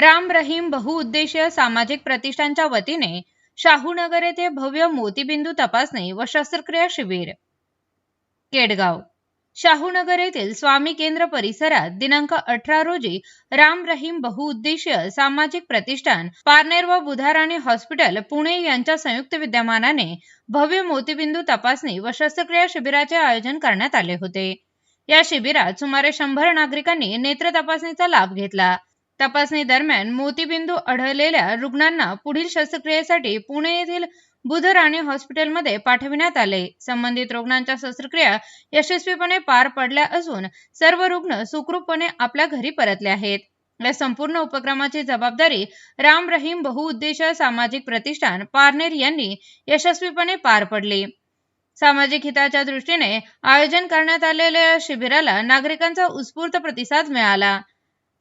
राम रहीम बहुउद्देशीय सामाजिक प्रतिष्ठानच्या वतीने शाहूनगर येथे भव्य मोतीबिंदू तपासणी व शस्त्रक्रिया शिबिर. केडगाव. शाहूनगर येथील स्वामी केंद्र परिसरात दिनांक 18 रोजी राम रहीम बहुउद्देशीय सामाजिक प्रतिष्ठान पारनेर व बुधाराणी हॉस्पिटल पुणे यांच्या संयुक्त विद्यमानाने भव्य मोतीबिंदू तपासणी व शस्त्रक्रिया शिबिराचे आयोजन करण्यात आले होते. या शिबिरात सुमारे 100 नागरिकांनी नेत्र तपासणीचा लाभ घेतला. तपासणी दरम्यान मोतीबिंदू आढळलेल्या रुग्णांना पुढील शस्त्रक्रियेसाठी पुणे येथील बुधराणी हॉस्पिटलमध्ये पाठविण्यात आले. संबंधित रुग्णांच्या शस्त्रक्रिया यशस्वीपणे पार पडल्या असून सर्व रुग्ण सुखरूपपणे आपल्या घरी परतले आहेत. या संपूर्ण उपक्रमाची जबाबदारी राम रहीम बहुउद्देशीय सामाजिक प्रतिष्ठान पारनेर यांनी यशस्वीपणे पार पडली. सामाजिक हिताच्या दृष्टीने आयोजन करण्यात आलेल्या या शिबिराला नागरिकांचा उत्स्फूर्त प्रतिसाद मिळाला.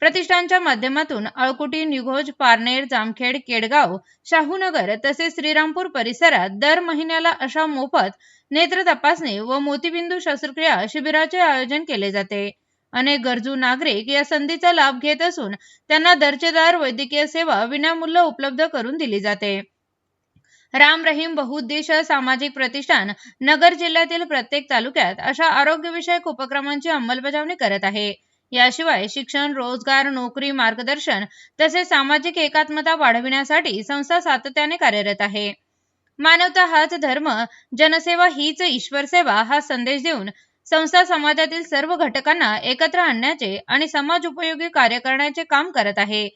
प्रतिष्ठानच्या माध्यमातून अळकुटी, निघोज, पारनेर, जामखेड, केडगाव, शाहूनगर तसेच श्रीरामपूर परिसरात दर महिन्याला अशा मोफत नेत्र तपासणी व मोतीबिंदू शस्त्रक्रिया शिबिराचे आयोजन केले जाते. अनेक गरजू नागरिक या संधीचा लाभ घेत असून त्यांना दर्जेदार वैद्यकीय सेवा विनामूल्य उपलब्ध करून दिली जाते. राम रहीम बहुउद्देशीय सामाजिक प्रतिष्ठान नगर जिल्ह्यातील प्रत्येक तालुक्यात अशा आरोग्यविषयक उपक्रमांची अंमलबजावणी करत आहे. याशिवाय शिक्षण, रोजगार, नोकरी, मार्गदर्शन तसेच सामाजिक एकात्मता वाढविण्यासाठी संस्था सातत्याने कार्यरत आहे. मानवता हाच धर्म, जनसेवा हीच ईश्वर सेवा हा संदेश देऊन संस्था समाजातील सर्व घटकांना एकत्र आणण्याचे आणि समाज उपयोगी कार्य करण्याचे काम करत आहे.